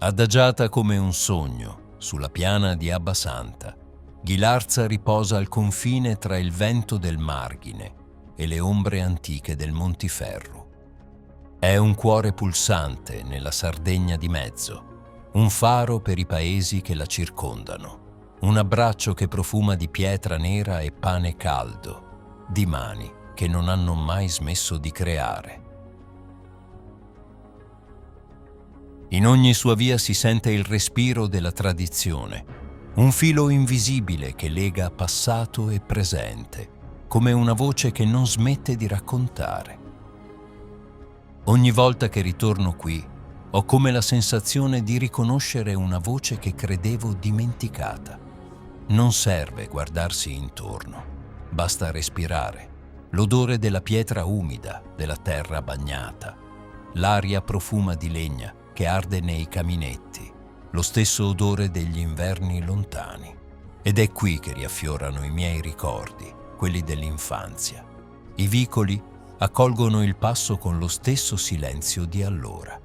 Adagiata come un sogno sulla piana di Abbasanta, Ghilarza riposa al confine tra il vento del margine e le ombre antiche del Montiferru. È un cuore pulsante nella Sardegna di mezzo, un faro per i paesi che la circondano, un abbraccio che profuma di pietra nera e pane caldo, di mani che non hanno mai smesso di creare. In ogni sua via si sente il respiro della tradizione, un filo invisibile che lega passato e presente, come una voce che non smette di raccontare. Ogni volta che ritorno qui, ho come la sensazione di riconoscere una voce che credevo dimenticata. Non serve guardarsi intorno, basta respirare. L'odore della pietra umida, della terra bagnata. L'aria profuma di legna che arde nei caminetti, lo stesso odore degli inverni lontani. Ed è qui che riaffiorano i miei ricordi, quelli dell'infanzia. I vicoli accolgono il passo con lo stesso silenzio di allora.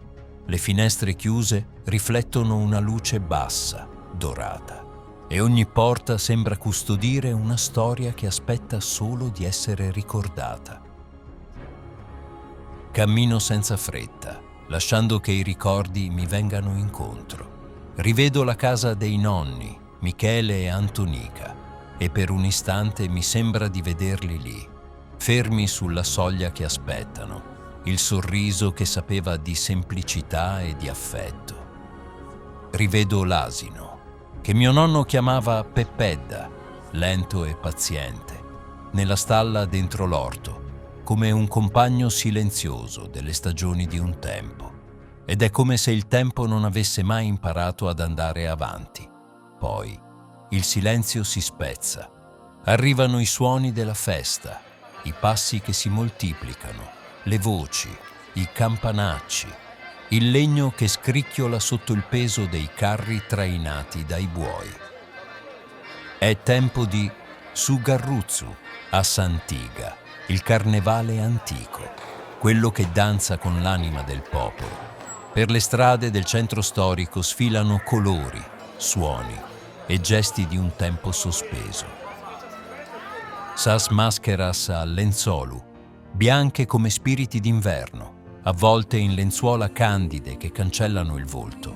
Le finestre chiuse riflettono una luce bassa, dorata. E ogni porta sembra custodire una storia che aspetta solo di essere ricordata. Cammino senza fretta, lasciando che i ricordi mi vengano incontro. Rivedo la casa dei nonni, Michele e Antonica, e per un istante mi sembra di vederli lì, fermi sulla soglia che aspettano, il sorriso che sapeva di semplicità e di affetto. Rivedo l'asino, che mio nonno chiamava Peppedda, lento e paziente, nella stalla dentro l'orto, come un compagno silenzioso delle stagioni di un tempo. Ed è come se il tempo non avesse mai imparato ad andare avanti. Poi il silenzio si spezza. Arrivano i suoni della festa, i passi che si moltiplicano, le voci, i campanacci, il legno che scricchiola sotto il peso dei carri trainati dai buoi. È tempo di Sugarruzzu a Santiga, il carnevale antico, quello che danza con l'anima del popolo. Per le strade del centro storico sfilano colori, suoni e gesti di un tempo sospeso. Sas maskeras a Lenzolu, bianche come spiriti d'inverno, avvolte in lenzuola candide che cancellano il volto,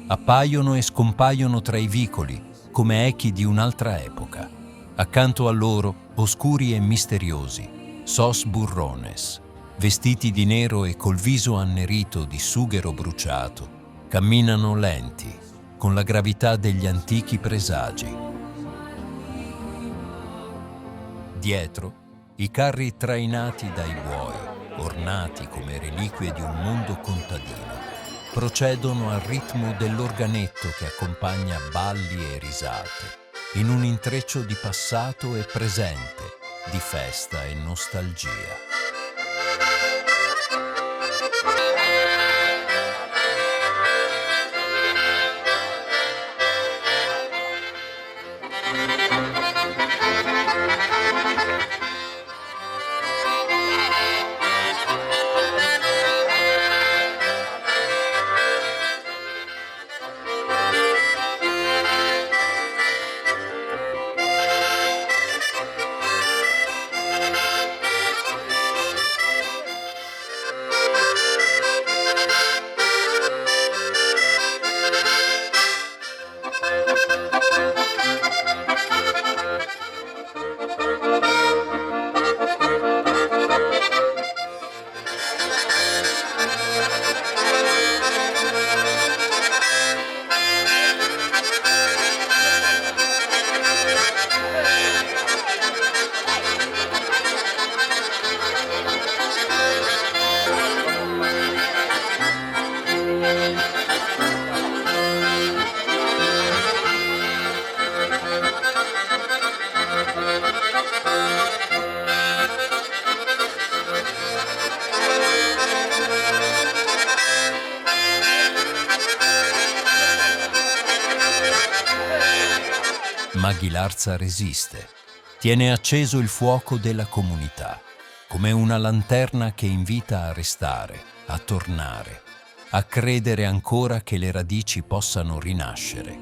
appaiono e scompaiono tra i vicoli come echi di un'altra epoca. Accanto a loro, oscuri e misteriosi, sos burrones, vestiti di nero e col viso annerito di sughero bruciato, camminano lenti, con la gravità degli antichi presagi. Dietro, i carri trainati dai buoi, ornati come reliquie di un mondo contadino, procedono al ritmo dell'organetto che accompagna balli e risate, in un intreccio di passato e presente, di festa e nostalgia. Ma Ghilarza resiste, tiene acceso il fuoco della comunità, come una lanterna che invita a restare, a tornare, a credere ancora che le radici possano rinascere.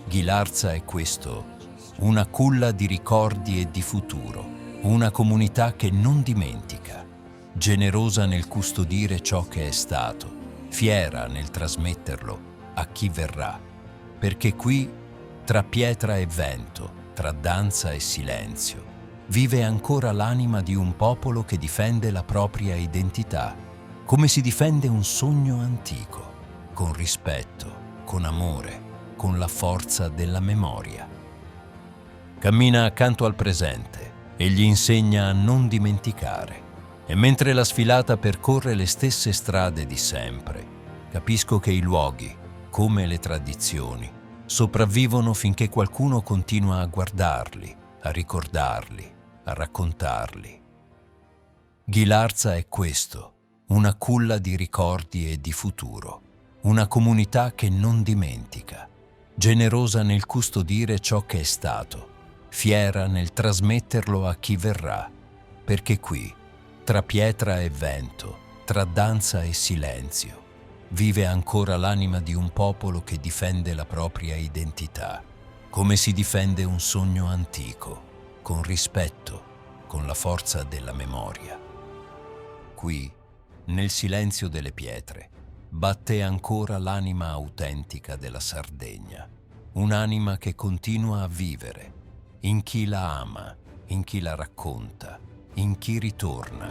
Ghilarza è questo, una culla di ricordi e di futuro, una comunità che non dimentica, generosa nel custodire ciò che è stato, fiera nel trasmetterlo a chi verrà, perché qui, tra pietra e vento, tra danza e silenzio, vive ancora l'anima di un popolo che difende la propria identità, come si difende un sogno antico, con rispetto, con amore, con la forza della memoria. Cammina accanto al presente e gli insegna a non dimenticare. E mentre la sfilata percorre le stesse strade di sempre, capisco che i luoghi, come le tradizioni, sopravvivono finché qualcuno continua a guardarli, a ricordarli, a raccontarli. Ghilarza è questo, una culla di ricordi e di futuro, una comunità che non dimentica, generosa nel custodire ciò che è stato, fiera nel trasmetterlo a chi verrà, perché qui, tra pietra e vento, tra danza e silenzio, vive ancora l'anima di un popolo che difende la propria identità, come si difende un sogno antico, con rispetto, con la forza della memoria. Qui, nel silenzio delle pietre, batte ancora l'anima autentica della Sardegna, un'anima che continua a vivere, in chi la ama, in chi la racconta, in chi ritorna.